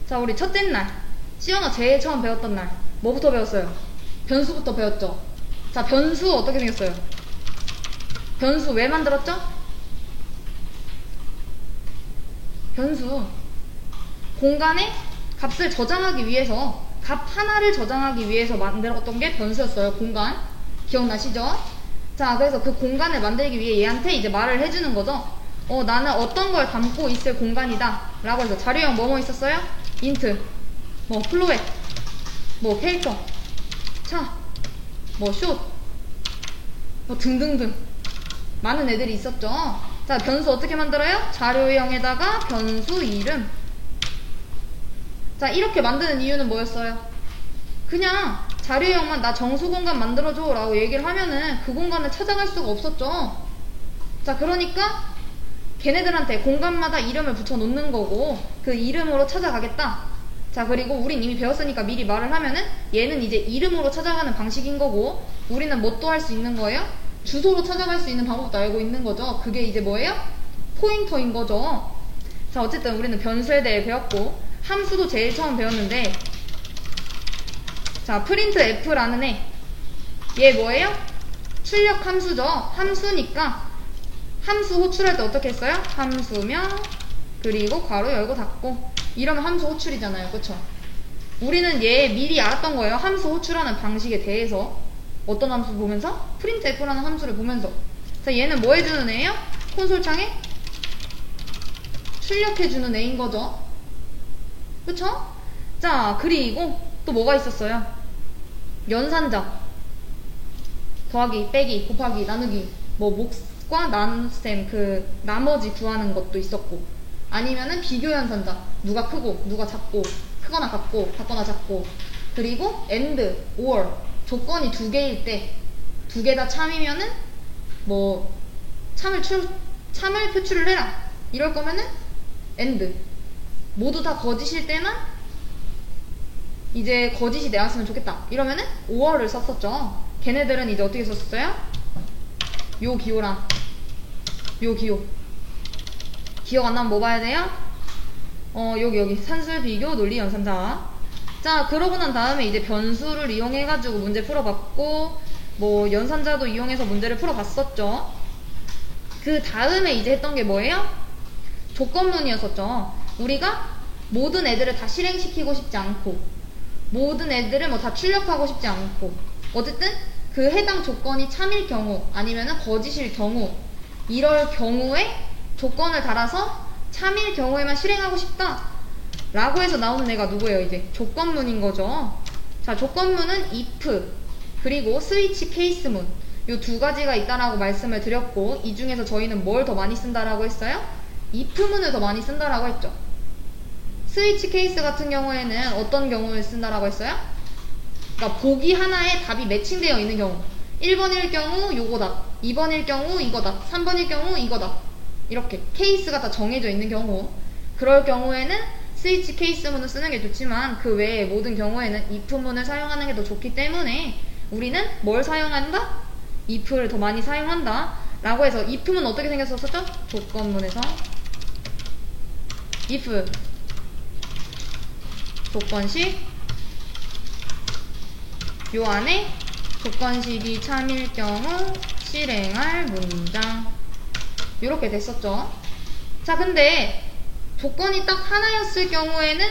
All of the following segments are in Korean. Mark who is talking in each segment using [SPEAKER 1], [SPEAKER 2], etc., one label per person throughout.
[SPEAKER 1] 자, 우리 첫째 날 시연아 제일 처음 배웠던 날 뭐부터 배웠어요? 변수부터 배웠죠. 자, 변수 어떻게 생겼어요? 변수 왜 만들었죠? 변수 공간에 값을 저장하기 위해서, 값 하나를 저장하기 위해서 만들었던 게 변수였어요. 공간 기억나시죠? 자, 그래서 그 공간을 만들기 위해 얘한테 이제 말을 해주는 거죠. 나는 어떤 걸 담고 있을 공간이다 라고 해서 자료형 뭐뭐 있었어요? 인트, 뭐 플로엣, 뭐 캐릭터, 차, 뭐 숏, 뭐 등등등 많은 애들이 있었죠. 자, 변수 어떻게 만들어요? 자료형에다가 변수 이름. 자, 이렇게 만드는 이유는 뭐였어요? 그냥 자료형만 나 정수 공간 만들어줘 라고 얘기를 하면은 그 공간을 찾아갈 수가 없었죠. 자, 그러니까 걔네들한테 공간마다 이름을 붙여 놓는 거고 그 이름으로 찾아가겠다. 자, 그리고 우린 이미 배웠으니까 미리 말을 하면은 얘는 이제 이름으로 찾아가는 방식인 거고, 우리는 뭐 또 할 수 있는 거예요? 주소로 찾아갈 수 있는 방법도 알고 있는 거죠. 그게 이제 뭐예요? 포인터인 거죠. 자, 어쨌든 우리는 변수에 대해 배웠고, 함수도 제일 처음 배웠는데, 자, 프린트 f라는 얘 뭐예요? 출력 함수죠. 함수니까 함수 호출할 때 어떻게 했어요? 함수명 그리고 괄호 열고 닫고, 이러면 함수 호출이잖아요. 그쵸? 우리는 얘 미리 알았던 거예요. 함수 호출하는 방식에 대해서. 어떤 함수 보면서? 프린트 f라는 함수를 보면서. 자, 얘는 뭐 해주는 애예요? 콘솔 창에 출력해주는 애인 거죠. 그쵸? 자, 그리고 또 뭐가 있었어요? 연산자, 더하기, 빼기, 곱하기, 나누기, 뭐 몫과 나눗셈, 그 나머지 구하는 것도 있었고, 아니면은 비교 연산자, 누가 크고 누가 작고, 크거나 같고 같거나 작고, 그리고 and, or 조건이 두 개일 때 두 개 다 참이면은 뭐 참을 표출을 해라 이럴 거면은 and, 모두 다 거짓일 때만 이제 거짓이 나왔으면 좋겠다 이러면은 or를 썼었죠. 걔네들은 이제 어떻게 썼어요? 요 기호랑 요 기호. 기억 안 나면 뭐 봐야 돼요? 여기 산술 비교 논리 연산자. 자, 그러고 난 다음에 이제 변수를 이용해가지고 문제 풀어봤고, 뭐 연산자도 이용해서 문제를 풀어봤었죠. 그 다음에 이제 했던 게 뭐예요? 조건문이었었죠. 우리가 모든 애들을 다 실행시키고 싶지 않고, 모든 애들을 뭐 다 출력하고 싶지 않고, 어쨌든 그 해당 조건이 참일 경우 아니면은 거짓일 경우, 이럴 경우에 조건을 달아서 참일 경우에만 실행하고 싶다 라고 해서 나오는 애가 누구예요? 이제 조건문인 거죠. 자, 조건문은 if 그리고 스위치 케이스문, 요 두 가지가 있다라고 말씀을 드렸고, 이 중에서 저희는 뭘 더 많이 쓴다라고 했어요? if문을 더 많이 쓴다라고 했죠. 스위치 케이스 같은 경우에는 어떤 경우를 쓴다라고 했어요? 그러니까 보기 하나에 답이 매칭되어 있는 경우, 1번일 경우 요거다, 2번일 경우 이거다, 3번일 경우 이거다, 이렇게 케이스가 다 정해져 있는 경우, 그럴 경우에는 스위치 케이스문을 쓰는 게 좋지만 그 외의 모든 경우에는 if문을 사용하는 게 더 좋기 때문에 우리는 뭘 사용한다? if를 더 많이 사용한다 라고 해서, if문 어떻게 생겼었죠? 조건문에서 if 조건식, 요 안에 조건식이 참일 경우 실행할 문장, 이렇게 됐었죠. 자, 근데 조건이 딱 하나였을 경우에는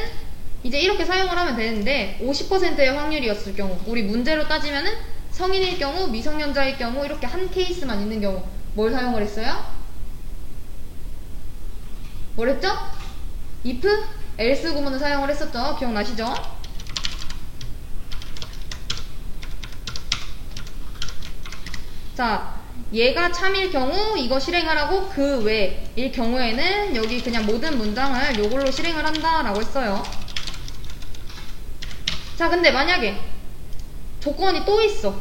[SPEAKER 1] 이제 이렇게 사용을 하면 되는데, 50%의 확률이었을 경우, 우리 문제로 따지면은 성인일 경우, 미성년자일 경우, 이렇게 한 케이스만 있는 경우 뭘 사용을 했어요? 뭘 했죠? if, else 구문을 사용을 했었죠. 기억나시죠? 자, 얘가 참일 경우 이거 실행하라고, 그 외일 경우에는 여기 그냥 모든 문장을 요걸로 실행을 한다 라고 했어요. 자, 근데 만약에 조건이 또 있어.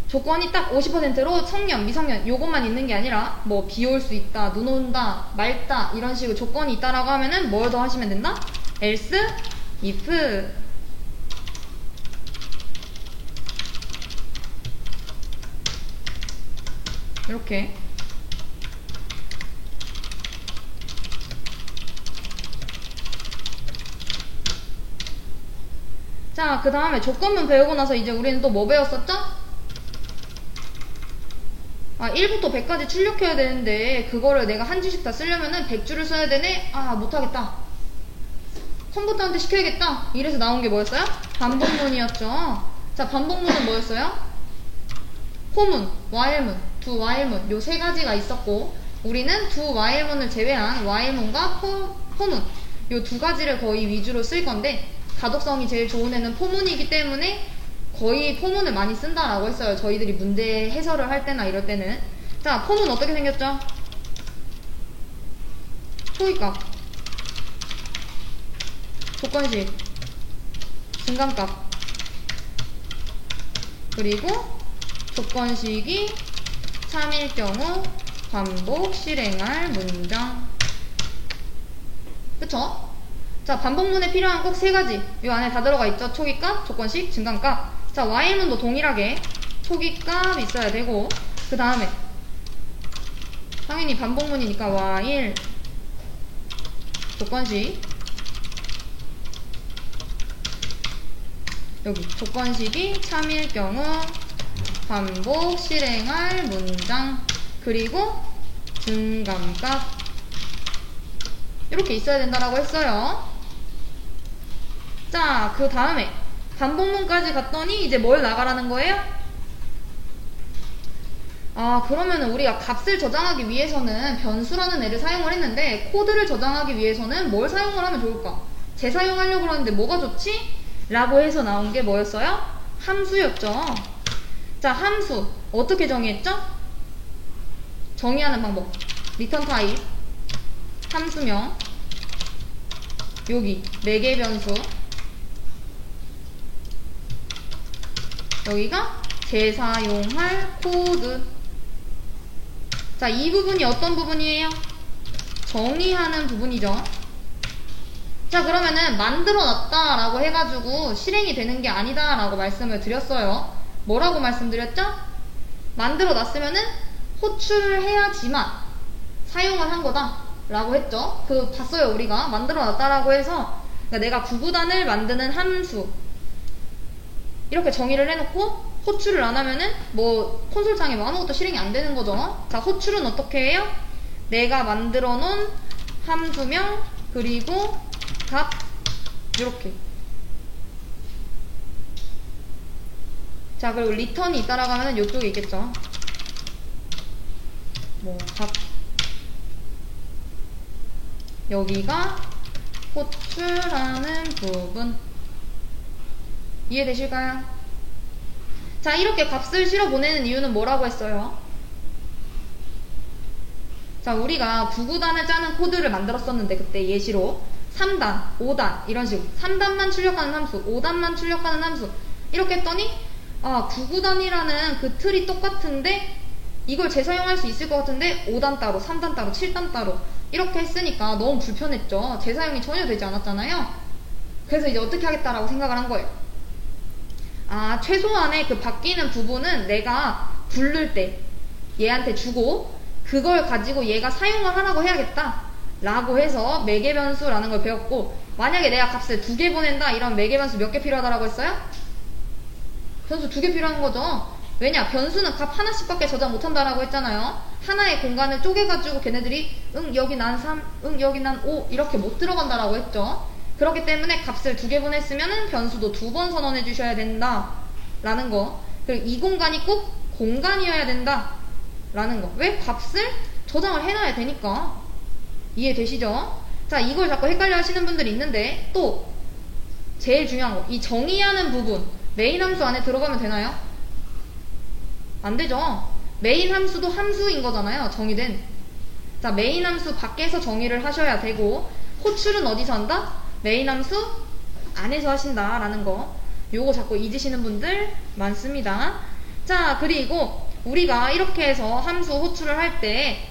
[SPEAKER 1] 조건이 딱 50%로 성년, 미성년 요것만 있는 게 아니라 뭐 비 올 수 있다, 눈 온다, 맑다 이런 식으로 조건이 있다라고 하면은 뭘 더 하시면 된다? else, if. 이렇게. 자, 그 다음에 조건문 배우고 나서 이제 우리는 또 뭐 배웠었죠? 1부터 100까지 출력해야 되는데 그거를 내가 한 주씩 다 쓰려면은 100줄을 써야 되네? 못하겠다. 컴퓨터한테 시켜야겠다. 이래서 나온 게 뭐였어요? 반복문이었죠. 자, 반복문은 뭐였어요? 포문, while문, do while문 요 세 가지가 있었고 우리는 do while문을 제외한 while문과 포문 요 두 가지를 거의 위주로 쓸 건데 가독성이 제일 좋은 애는 포문이기 때문에 거의 포문을 많이 쓴다라고 했어요. 저희들이 문제 해설을 할 때나 이럴 때는. 자, 포문 어떻게 생겼죠? 초기값, 조건식, 증감값, 그리고 조건식이 참일 경우 반복 실행할 문장. 그쵸? 자, 반복문에 필요한 꼭 세 가지 이 안에 다 들어가 있죠. 초기값, 조건식, 증감값. 자, while문도 동일하게 초기값 있어야 되고 그 다음에 당연히 반복문이니까 while 조건식 여기 조건식이 참일 경우 반복 실행할 문장 그리고 증감값 이렇게 있어야 된다라고 했어요. 자, 그 다음에 반복문까지 갔더니 이제 뭘 나가라는 거예요? 그러면은 우리가 값을 저장하기 위해서는 변수라는 애를 사용을 했는데 코드를 저장하기 위해서는 뭘 사용을 하면 좋을까? 재사용하려고 하는데 뭐가 좋지? 라고 해서 나온 게 뭐였어요? 함수였죠. 자, 함수 어떻게 정의했죠? 정의하는 방법 return type 함수명 여기 매개 변수 여기가 재사용할 코드. 자, 이 부분이 어떤 부분이에요? 정의하는 부분이죠. 자, 그러면은 만들어 놨다 라고 해가지고 실행이 되는 게 아니다 라고 말씀을 드렸어요. 뭐라고 말씀드렸죠? 만들어 놨으면은 호출해야지만 사용을 한 거다 라고 했죠. 봤어요. 우리가 만들어 놨다 라고 해서 그러니까 내가 구구단을 만드는 함수 이렇게 정의를 해놓고 호출을 안 하면은 뭐 콘솔창에 뭐 아무것도 실행이 안 되는 거죠. 자, 호출은 어떻게 해요? 내가 만들어 놓은 함수명 그리고 값 이렇게. 자, 그리고 리턴이 있다라고 하면은 이쪽에 있겠죠. 뭐 값 여기가 호출하는 부분. 이해되실까요? 자, 이렇게 값을 실어 보내는 이유는 뭐라고 했어요? 자, 우리가 9구단을 짜는 코드를 만들었었는데 그때 예시로 3단, 5단 이런 식으로 3단만 출력하는 함수, 5단만 출력하는 함수 이렇게 했더니 9구단이라는 그 틀이 똑같은데 이걸 재사용할 수 있을 것 같은데 5단 따로, 3단 따로, 7단 따로 이렇게 했으니까 너무 불편했죠. 재사용이 전혀 되지 않았잖아요. 그래서 이제 어떻게 하겠다라고 생각을 한 거예요. 최소한의 그 바뀌는 부분은 내가 부를 때 얘한테 주고 그걸 가지고 얘가 사용을 하라고 해야겠다 라고 해서 매개 변수라는 걸 배웠고 만약에 내가 값을 2개 보낸다 이런 매개 변수 몇 개 필요하다라고 했어요? 변수 2개 필요한 거죠. 왜냐? 변수는 값 하나씩 밖에 저장 못한다라고 했잖아요. 하나의 공간을 쪼개가지고 걔네들이 여기 난 3, 여기 난 5 이렇게 못 들어간다라고 했죠. 그렇기 때문에 값을 2개 보냈으면은 변수도 2번 선언해 주셔야 된다 라는 거. 그리고 이 공간이 꼭 공간이어야 된다 라는 거. 왜? 값을 저장을 해놔야 되니까. 이해되시죠? 자, 이걸 자꾸 헷갈려 하시는 분들이 있는데 또 제일 중요한 거, 이 정의하는 부분 메인 함수 안에 들어가면 되나요? 안 되죠. 메인 함수도 함수인 거잖아요. 정의된. 자, 메인 함수 밖에서 정의를 하셔야 되고 호출은 어디서 한다? 메인 함수 안에서 하신다라는 거. 요거 자꾸 잊으시는 분들 많습니다. 자, 그리고 우리가 이렇게 해서 함수 호출을 할 때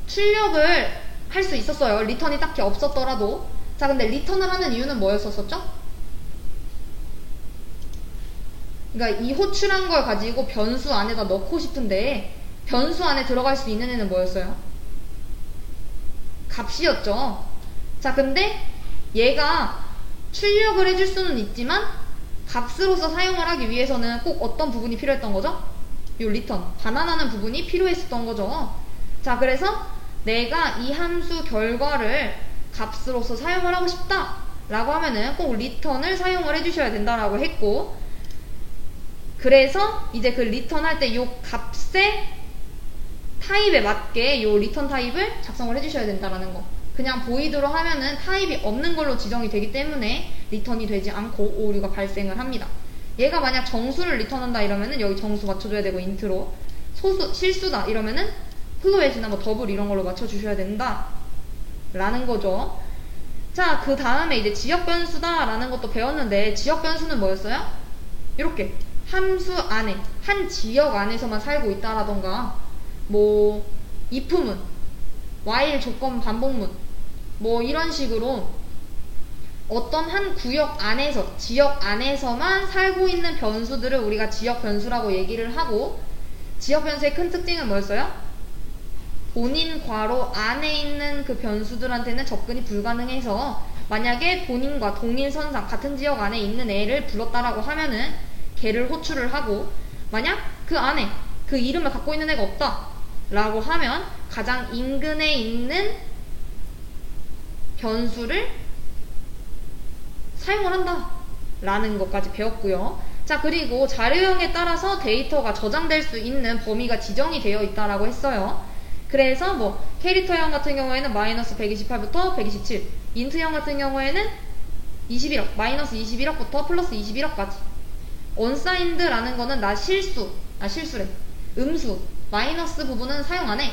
[SPEAKER 1] 출력을 할 수 있었어요. 리턴이 딱히 없었더라도. 자, 근데 리턴을 하는 이유는 뭐였었죠? 그러니까 이 호출한 걸 가지고 변수 안에다 넣고 싶은데 변수 안에 들어갈 수 있는 애는 뭐였어요? 값이었죠. 자, 근데 얘가 출력을 해줄 수는 있지만 값으로서 사용을 하기 위해서는 꼭 어떤 부분이 필요했던 거죠? 요 리턴, 반환하는 부분이 필요했었던 거죠. 자, 그래서 내가 이 함수 결과를 값으로서 사용을 하고 싶다 라고 하면은 꼭 리턴을 사용을 해주셔야 된다라고 했고, 그래서 이제 그 리턴 할 때 요 값의 타입에 맞게 요 리턴 타입을 작성을 해주셔야 된다라는 거. 그냥 보이드로 하면은 타입이 없는 걸로 지정이 되기 때문에 리턴이 되지 않고 오류가 발생을 합니다. 얘가 만약 정수를 리턴한다 이러면은 여기 정수 맞춰줘야 되고, 인트로 소수 실수다 이러면은 플로엣이나 뭐 더블 이런 걸로 맞춰주셔야 된다 라는 거죠. 자, 그 다음에 이제 지역 변수다 라는 것도 배웠는데, 지역 변수는 뭐였어요? 이렇게 함수 안에 한 지역 안에서만 살고 있다라던가, 뭐 if문, while 조건 반복문, 뭐 이런 식으로 어떤 한 구역 안에서, 지역 안에서만 살고 있는 변수들을 우리가 지역 변수라고 얘기를 하고, 지역 변수의 큰 특징은 뭐였어요? 본인 괄호 안에 있는 그 변수들한테는 접근이 불가능해서 만약에 본인과 동일 선상 같은 지역 안에 있는 애를 불렀다라고 하면은 걔를 호출을 하고, 만약 그 안에 그 이름을 갖고 있는 애가 없다 라고 하면 가장 인근에 있는 변수를 사용을 한다 라는 것까지 배웠고요. 자, 그리고 자료형에 따라서 데이터가 저장될 수 있는 범위가 지정이 되어 있다라고 했어요. 그래서 뭐 캐릭터형 같은 경우에는 마이너스 128부터 127, 인트형 같은 경우에는 21억, 마이너스 21억부터 플러스 21억까지. 언사인드라는 거는 나 실수래. 음수, 마이너스 부분은 사용 안 해.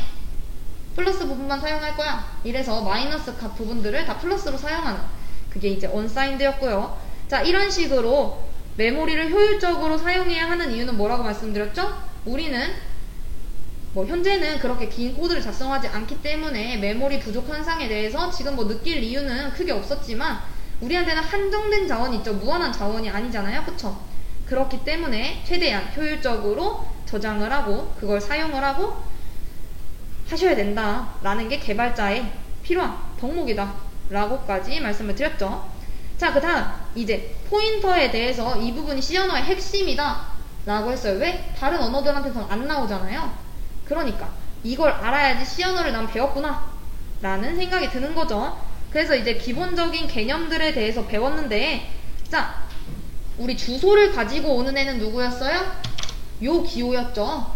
[SPEAKER 1] 플러스 부분만 사용할 거야. 이래서 마이너스 값 부분들을 다 플러스로 사용하는, 그게 이제 언사인드였고요. 자, 이런 식으로 메모리를 효율적으로 사용해야 하는 이유는 뭐라고 말씀드렸죠? 우리는 뭐 현재는 그렇게 긴 코드를 작성하지 않기 때문에 메모리 부족 현상에 대해서 지금 뭐 느낄 이유는 크게 없었지만, 우리한테는 한정된 자원이 있죠. 무한한 자원이 아니잖아요. 그쵸? 그렇기 때문에 최대한 효율적으로 저장을 하고 그걸 사용을 하고 하셔야 된다라는 게 개발자의 필요한 덕목이다 라고까지 말씀을 드렸죠. 자, 그 다음 이제 포인터에 대해서 이 부분이 C 언어의 핵심이다 라고 했어요. 왜? 다른 언어들한테서는 안 나오잖아요. 그러니까 이걸 알아야지 C 언어를 난 배웠구나 라는 생각이 드는 거죠. 그래서 이제 기본적인 개념들에 대해서 배웠는데, 자, 우리 주소를 가지고 오는 애는 누구였어요? 요 기호였죠.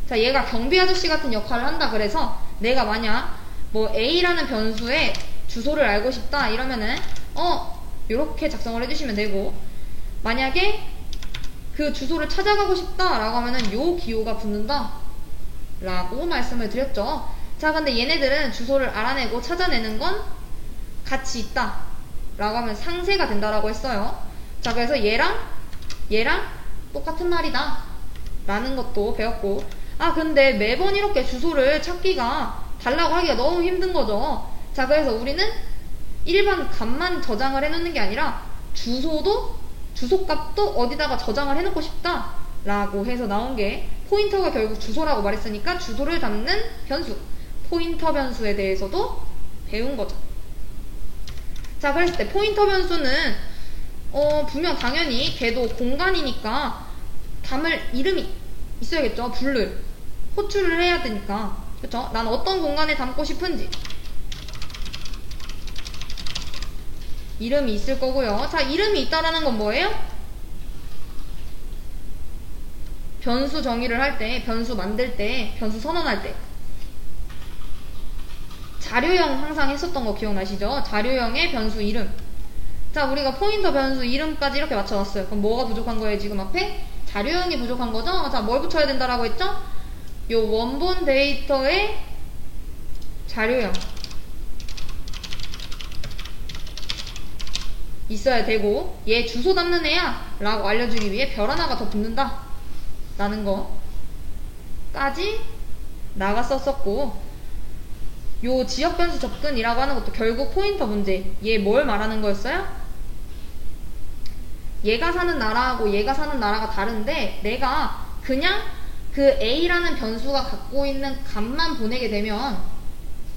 [SPEAKER 1] 자, 얘가 경비 아저씨 같은 역할을 한다. 그래서 내가 만약 뭐 A라는 변수의 주소를 알고 싶다 이러면은 요렇게 작성을 해주시면 되고, 만약에 그 주소를 찾아가고 싶다 라고 하면은 요 기호가 붙는다 라고 말씀을 드렸죠. 자, 근데 얘네들은 주소를 알아내고 찾아내는 건 같이 있다 라고 하면 상세가 된다라고 했어요. 자, 그래서 얘랑 똑같은 말이다 라는 것도 배웠고, 아, 근데 매번 이렇게 주소를 찾기가 달라고 하기가 너무 힘든 거죠. 자, 그래서 우리는 일반 값만 저장을 해놓는 게 아니라 주소값도 어디다가 저장을 해놓고 싶다 라고 해서 나온 게, 포인터가 결국 주소라고 말했으니까 주소를 담는 변수, 포인터 변수에 대해서도 배운 거죠. 자, 그랬을 때 포인터 변수는 분명 당연히 걔도 공간이니까 담을 이름이 있어야겠죠. 부를 호출을 해야 되니까, 그쵸? 난 어떤 공간에 담고 싶은지 이름이 있을 거고요. 자, 이름이 있다라는 건 뭐예요? 변수 정의를 할 때, 변수 만들 때, 변수 선언할 때 자료형 항상 했었던 거 기억나시죠? 자료형의 변수 이름. 자, 우리가 포인터 변수 이름까지 이렇게 맞춰놨어요. 그럼 뭐가 부족한 거예요? 지금 앞에? 자료형이 부족한 거죠? 자, 뭘 붙여야 된다라고 했죠? 요 원본 데이터의 자료형 있어야 되고, 얘 주소 담는 애야 라고 알려주기 위해 별 하나가 더 붙는다 라는 거까지 나갔었었고, 요 지역 변수 접근이라고 하는 것도 결국 포인터 문제, 얘 뭘 말하는 거였어요? 얘가 사는 나라하고 얘가 사는 나라가 다른데, 내가 그냥 그 A라는 변수가 갖고 있는 값만 보내게 되면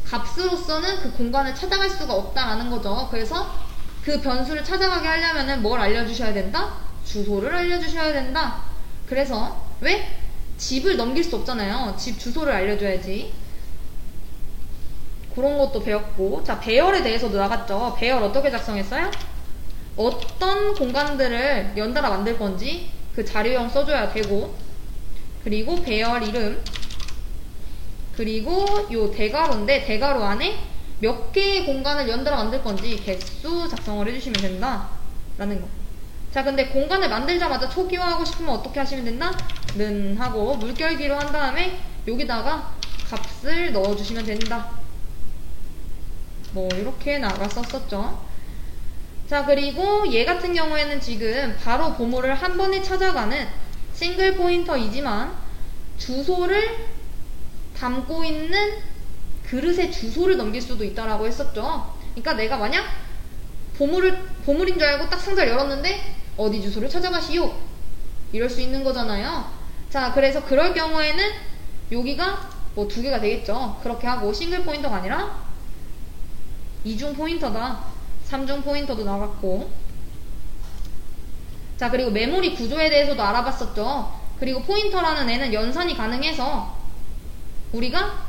[SPEAKER 1] 값으로서는 그 공간을 찾아갈 수가 없다라는 거죠. 그래서 그 변수를 찾아가게 하려면은 뭘 알려주셔야 된다? 주소를 알려주셔야 된다. 그래서 왜? 집을 넘길 수 없잖아요. 집 주소를 알려줘야지. 그런 것도 배웠고, 자, 배열에 대해서도 나갔죠. 배열 어떻게 작성했어요? 어떤 공간들을 연달아 만들 건지 그 자료형 써줘야 되고, 그리고 배열 이름, 그리고 요 대괄호인데 대괄호 안에 몇 개의 공간을 연달아 만들 건지 개수 작성을 해주시면 된다 라는 거. 자, 근데 공간을 만들자마자 초기화하고 싶으면 어떻게 하시면 된다? 는 하고 물결기로 한 다음에 여기다가 값을 넣어주시면 된다. 뭐 이렇게 나갔었죠. 자, 그리고 얘 같은 경우에는 지금 바로 보물을 한 번에 찾아가는 싱글 포인터이지만 주소를 담고 있는 그릇의 주소를 넘길 수도 있다라고 했었죠. 그러니까 내가 만약 보물인 줄 알고 딱 상자를 열었는데 어디 주소를 찾아가시오 이럴 수 있는 거잖아요. 자, 그래서 그럴 경우에는 여기가 뭐 2개가 되겠죠. 그렇게 하고 싱글 포인터가 아니라 2중 포인터다, 3중 포인터도 나갔고. 자, 그리고 메모리 구조에 대해서도 알아봤었죠. 그리고 포인터라는 애는 연산이 가능해서 우리가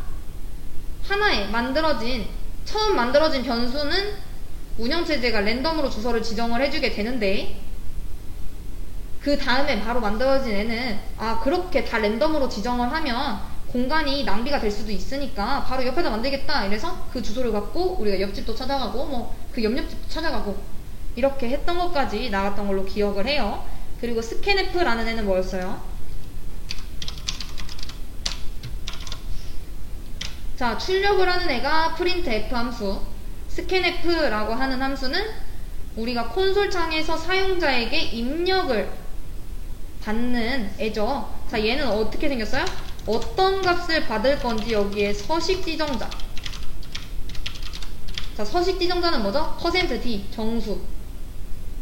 [SPEAKER 1] 하나에 처음 만들어진 변수는 운영체제가 랜덤으로 주소를 지정을 해주게 되는데, 그 다음에 바로 만들어진 애는 그렇게 다 랜덤으로 지정을 하면 공간이 낭비가 될 수도 있으니까 바로 옆에다 만들겠다 이래서 그 주소를 갖고 우리가 옆집도 찾아가고 뭐 그 옆집도 찾아가고 이렇게 했던 것까지 나갔던 걸로 기억을 해요. 그리고 스캔f라는 애는 뭐였어요? 자, 출력을 하는 애가 printf 함수, scanf라고 하는 함수는 우리가 콘솔 창에서 사용자에게 입력을 받는 애죠. 자, 얘는 어떻게 생겼어요? 어떤 값을 받을 건지 여기에 서식 지정자. 자, 서식 지정자는 뭐죠? %d 정수,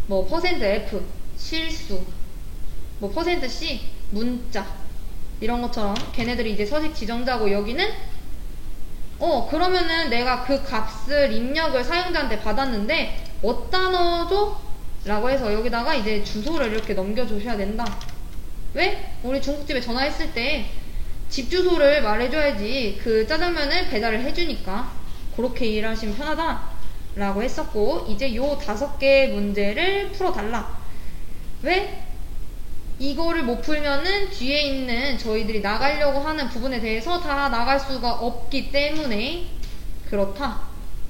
[SPEAKER 1] 뭐 %f 실수, 뭐 %c 문자, 이런 것처럼 걔네들이 이제 서식 지정자고, 여기는 그러면은 내가 그 값을 입력을 사용자한테 받았는데 어디다 넣어줘? 라고 해서 여기다가 이제 주소를 이렇게 넘겨주셔야 된다. 왜? 우리 중국집에 전화했을 때 집 주소를 말해줘야지 그 짜장면을 배달을 해주니까 그렇게 일하시면 편하다 라고 했었고, 이제 요 5개의 문제를 풀어달라. 왜? 이거를 못 풀면은 뒤에 있는 저희들이 나가려고 하는 부분에 대해서 다 나갈 수가 없기 때문에 그렇다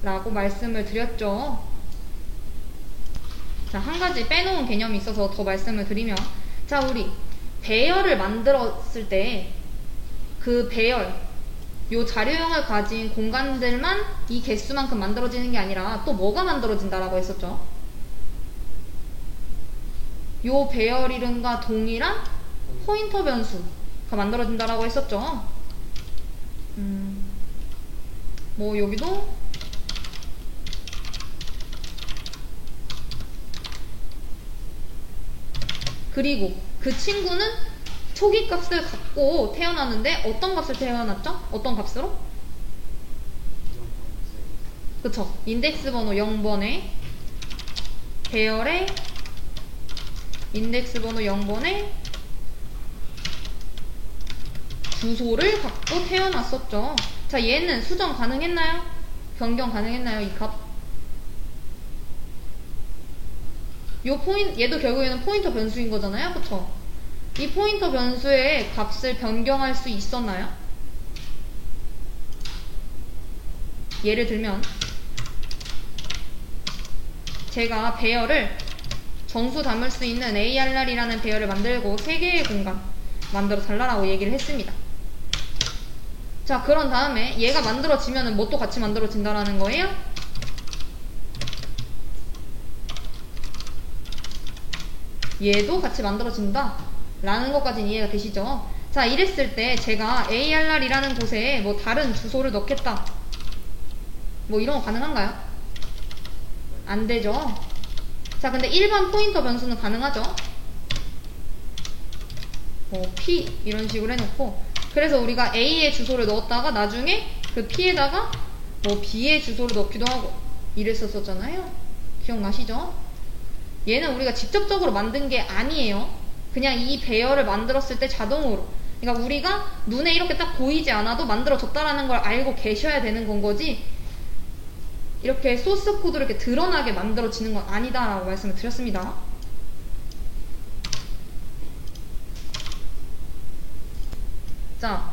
[SPEAKER 1] 라고 말씀을 드렸죠. 자, 한 가지 빼놓은 개념이 있어서 더 말씀을 드리면, 자, 우리 배열을 만들었을 때 그 배열, 요 자료형을 가진 공간들만 이 개수만큼 만들어지는 게 아니라 또 뭐가 만들어진다라고 했었죠? 요 배열 이름과 동일한 포인터 변수가 만들어진다라고 했었죠. 뭐 여기도 그리고 그 친구는 초기 값을 갖고 태어났는데 어떤 값을 태어났죠? 어떤 값으로? 그쵸. 인덱스 번호 0번에 배열에 인덱스 번호 0번에 주소를 갖고 태어났었죠. 자, 얘는 수정 가능했나요? 변경 가능했나요? 이 값? 얘도 결국에는 포인터 변수인 거잖아요. 그쵸? 이 포인터 변수의 값을 변경할 수 있었나요? 예를 들면 제가 배열을 정수 담을 수 있는 ARR이라는 배열을 만들고 3개의 공간 만들어 달라고 얘기를 했습니다. 자, 그런 다음에 얘가 만들어지면은 뭣도 같이 만들어진다라는 거예요? 얘도 같이 만들어진다 라는 것까지는 이해가 되시죠? 자, 이랬을 때 제가 ARR이라는 곳에 뭐 다른 주소를 넣겠다, 뭐 이런 거 가능한가요? 안 되죠. 자, 근데 일반 포인터 변수는 가능하죠. 뭐 P 이런 식으로 해놓고, 그래서 우리가 A의 주소를 넣었다가 나중에 그 P에다가 뭐 B의 주소를 넣기도 하고 이랬었잖아요. 기억나시죠? 얘는 우리가 직접적으로 만든 게 아니에요. 그냥 이 배열을 만들었을 때 자동으로. 그러니까 우리가 눈에 이렇게 딱 보이지 않아도 만들어졌다라는 걸 알고 계셔야 되는 건 거지, 이렇게 소스 코드를 이렇게 드러나게 만들어지는 건 아니다라고 말씀을 드렸습니다. 자,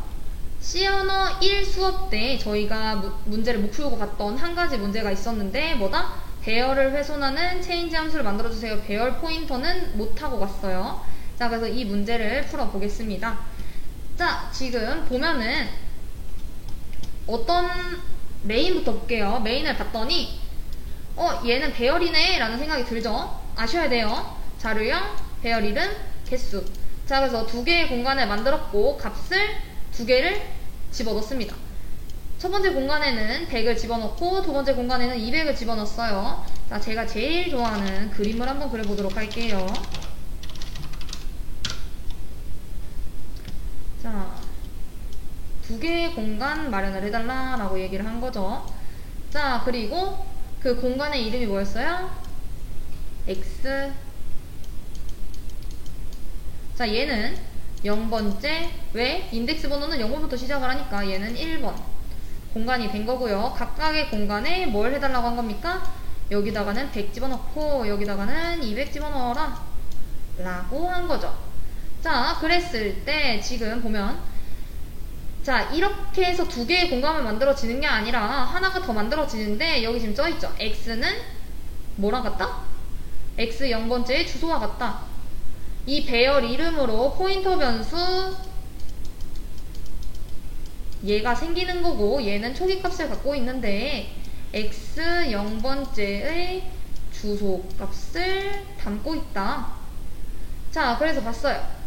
[SPEAKER 1] C언어 1 수업 때 저희가 문제를 못 풀고 갔던 한 가지 문제가 있었는데, 뭐다? 배열을 훼손하는 체인지 함수를 만들어주세요. 배열 포인터는 못하고 갔어요. 자, 그래서 이 문제를 풀어보겠습니다. 자, 지금 보면은 어떤 메인부터 볼게요. 메인을 봤더니 얘는 배열이네 라는 생각이 들죠? 아셔야 돼요. 자료형, 배열 이름, 개수. 자, 그래서 두 개의 공간을 만들었고 값을 두 개를 집어넣습니다. 첫 번째 공간에는 100을 집어넣고 두 번째 공간에는 200을 집어넣었어요. 자, 제가 제일 좋아하는 그림을 한번 그려보도록 할게요. 자, 두 개의 공간 마련을 해달라 라고 얘기를 한 거죠. 자, 그리고 그 공간의 이름이 뭐였어요? X. 자, 얘는 0번째. 왜? 인덱스 번호는 0번부터 시작을 하니까 얘는 1번 공간이 된 거고요. 각각의 공간에 뭘 해달라고 한 겁니까? 여기다가는 100 집어넣고 여기다가는 200 집어넣어라 라고 한 거죠. 자, 그랬을 때 지금 보면, 자, 이렇게 해서 두 개의 공간을 만들어지는 게 아니라 하나가 더 만들어지는데, 여기 지금 써있죠? X는 뭐랑 같다? X 0번째의 주소와 같다. 이 배열 이름으로 포인터 변수 얘가 생기는 거고, 얘는 초기 값을 갖고 있는데 X 0번째의 주소 값을 담고 있다. 자, 그래서 봤어요.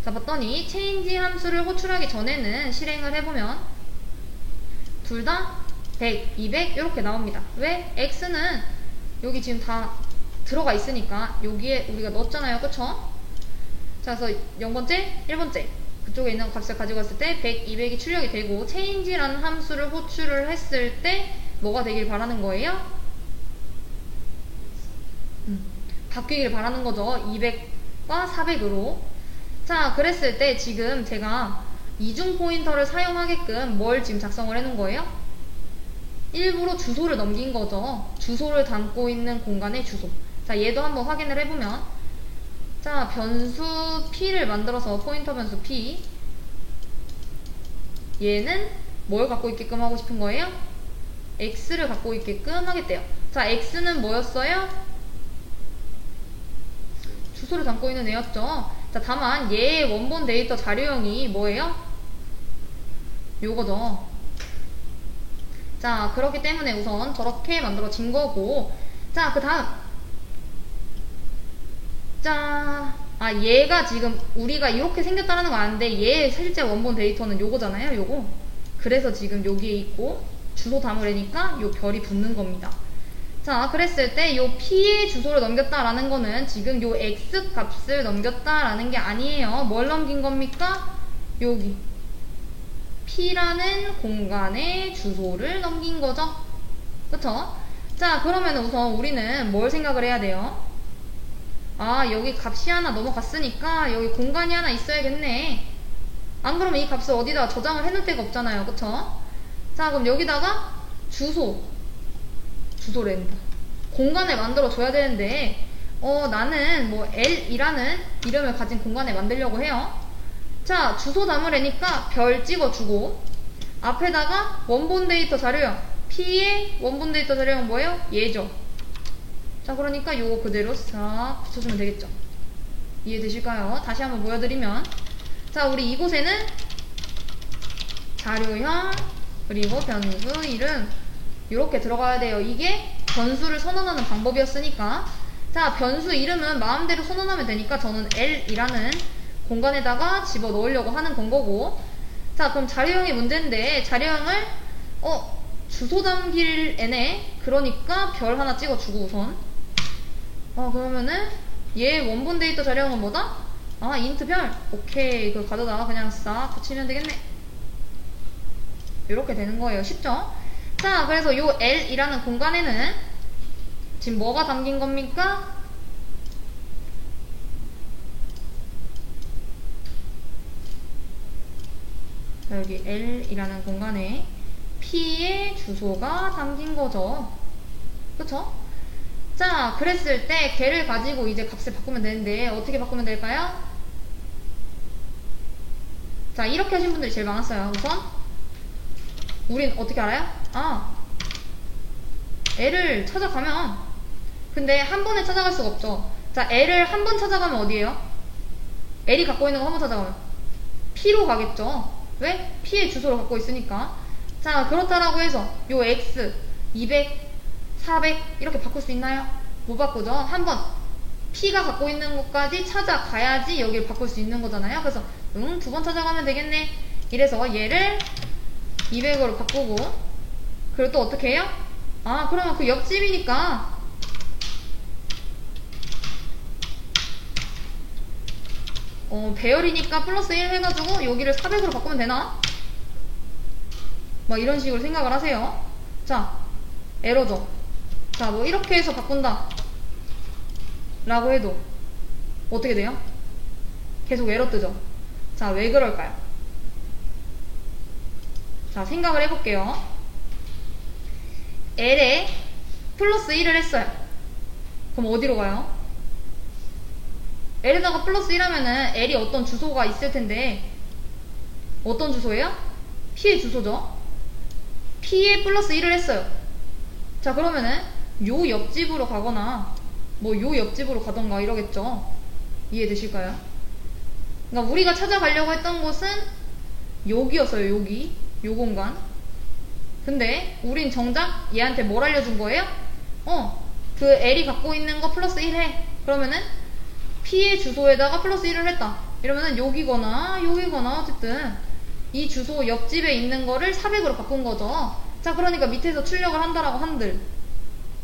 [SPEAKER 1] 자, 봤더니 체인지 함수를 호출하기 전에는 실행을 해보면 둘 다 100, 200 이렇게 나옵니다. 왜? X는 여기 지금 다 들어가 있으니까 여기에 우리가 넣었잖아요. 그쵸? 자, 그래서 0번째, 1번째 그쪽에 있는 값을 가지고 왔을 때 100, 200이 출력이 되고, 체인지라는 함수를 호출을 했을 때 뭐가 되길 바라는 거예요? 바뀌길 바라는 거죠. 200과 400으로. 자, 그랬을 때 지금 제가 이중 포인터를 사용하게끔 뭘 지금 작성을 해놓은 거예요? 일부러 주소를 넘긴 거죠. 주소를 담고 있는 공간의 주소. 자, 얘도 한번 확인을 해보면, 자, 변수 P를 만들어서 포인터 변수 P, 얘는 뭘 갖고 있게끔 하고 싶은 거예요? X를 갖고 있게끔 하겠대요. 자, X는 뭐였어요? 주소를 담고 있는 애였죠. 자, 다만 얘의 원본 데이터 자료형이 뭐예요? 요거죠. 자, 그렇기 때문에 우선 저렇게 만들어진 거고, 자, 그 다음, 자, 얘가 지금 우리가 이렇게 생겼다는 거 아는데 얘의 실제 원본 데이터는 요거잖아요. 요거. 그래서 지금 여기에 있고 주소 담으려니까 요 별이 붙는 겁니다. 자, 그랬을 때 요 P의 주소를 넘겼다라는 거는 지금 요 X 값을 넘겼다라는 게 아니에요. 뭘 넘긴 겁니까? 여기 P라는 공간의 주소를 넘긴 거죠. 그쵸? 자, 그러면 우선 우리는 뭘 생각을 해야 돼요? 여기 값이 하나 넘어갔으니까 여기 공간이 하나 있어야겠네. 안 그러면 이 값을 어디다 저장을 해놓을 데가 없잖아요. 그쵸? 자, 그럼 여기다가 주소랜다. 공간을 만들어줘야 되는데, 나는 뭐 L이라는 이름을 가진 공간을 만들려고 해요. 자, 주소 담으려니까 별 찍어주고, 앞에다가 원본 데이터 자료형, P의 원본 데이터 자료형 뭐예요? 얘죠. 자, 그러니까 요거 그대로 싹 붙여주면 되겠죠. 이해되실까요? 다시 한번 보여드리면, 자, 우리 이곳에는 자료형 그리고 변수 이름 이렇게 들어가야 돼요. 이게 변수를 선언하는 방법이었으니까. 자, 변수 이름은 마음대로 선언하면 되니까 저는 L이라는 공간에다가 집어넣으려고 하는 건 거고, 자, 그럼 자료형이 문제인데 자료형을 주소 담길 애네. 그러니까 별 하나 찍어주고 우선 그러면은 얘 원본 데이터 자료형은 뭐다? 인트 별. 오케이, 그걸 가져다가 그냥 싹 붙이면 되겠네. 이렇게 되는 거예요. 쉽죠? 자, 그래서 요 L이라는 공간에는 지금 뭐가 담긴 겁니까? 자, 여기 L이라는 공간에 P의 주소가 담긴 거죠. 그쵸? 자, 그랬을 때 걔를 가지고 이제 값을 바꾸면 되는데 어떻게 바꾸면 될까요? 자, 이렇게 하신 분들이 제일 많았어요. 우선 우린 어떻게 알아요? L을 찾아가면, 근데 한 번에 찾아갈 수가 없죠. 자, L을 한 번 찾아가면 어디에요? L이 갖고 있는 거 한 번 찾아가면 P로 가겠죠. 왜? P의 주소를 갖고 있으니까. 자, 그렇다라고 해서 요 X 200, 400 이렇게 바꿀 수 있나요? 못 바꾸죠. 한번 P가 갖고 있는 것까지 찾아가야지 여기를 바꿀 수 있는 거잖아요. 그래서 두 번 찾아가면 되겠네. 이래서 얘를 200으로 바꾸고, 그리고 또 어떻게 해요? 그러면 그 옆집이니까 배열이니까 플러스 1 해가지고 여기를 400으로 바꾸면 되나? 막 이런 식으로 생각을 하세요. 자, 에러죠. 자, 뭐 이렇게 해서 바꾼다 라고 해도 어떻게 돼요? 계속 에러 뜨죠. 자, 왜 그럴까요? 자, 생각을 해볼게요. L에 플러스 1을 했어요. 그럼 어디로 가요? L에다가 플러스 1하면은 L이 어떤 주소가 있을 텐데, 어떤 주소예요? P의 주소죠. P에 플러스 1을 했어요. 자, 그러면은 요 옆집으로 가거나 뭐 요 옆집으로 가던가 이러겠죠. 이해되실까요? 그러니까 우리가 찾아가려고 했던 곳은 여기였어요. 여기, 요 공간. 근데 우린 정작 얘한테 뭘 알려준 거예요? 그 L이 갖고 있는 거 플러스 1 해. 그러면은 P의 주소에다가 플러스 1을 했다. 이러면은 여기거나 여기거나 어쨌든 이 주소 옆집에 있는 거를 400으로 바꾼 거죠. 자, 그러니까 밑에서 출력을 한다라고 한들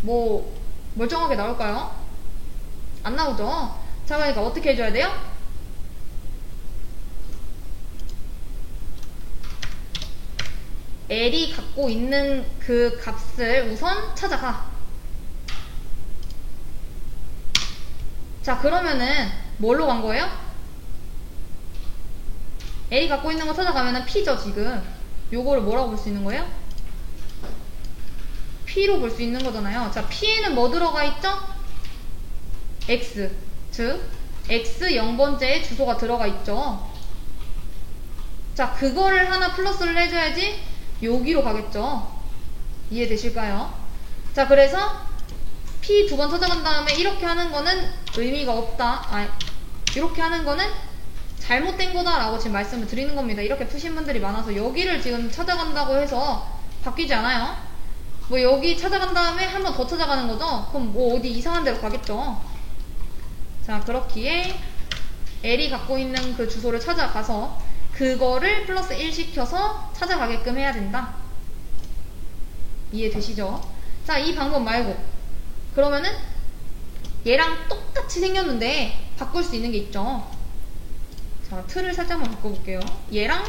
[SPEAKER 1] 뭐 멀쩡하게 나올까요? 안 나오죠. 자, 그러니까 어떻게 해줘야 돼요? L이 갖고 있는 그 값을 우선 찾아가. 자, 그러면은 뭘로 간 거예요? L이 갖고 있는 거 찾아가면은 P죠. 지금 요거를 뭐라고 볼 수 있는 거예요? P로 볼 수 있는 거잖아요. 자, P에는 뭐 들어가 있죠? X, 즉 X 0번째의 주소가 들어가 있죠. 자, 그거를 하나 플러스를 해줘야지 여기로 가겠죠. 이해되실까요? 자, 그래서 P 두 번 찾아간 다음에 이렇게 하는 거는 의미가 없다. 이렇게 하는 거는 잘못된 거다 라고 지금 말씀을 드리는 겁니다. 이렇게 푸신 분들이 많아서 여기를 지금 찾아간다고 해서 바뀌지 않아요. 뭐 여기 찾아간 다음에 한 번 더 찾아가는 거죠. 그럼 뭐 어디 이상한 데로 가겠죠. 자, 그렇기에 L이 갖고 있는 그 주소를 찾아가서 그거를 플러스 1 시켜서 찾아가게끔 해야 된다. 이해되시죠? 자, 이 방법 말고 그러면은 얘랑 똑같이 생겼는데 바꿀 수 있는 게 있죠. 자, 틀을 살짝만 바꿔볼게요. 얘랑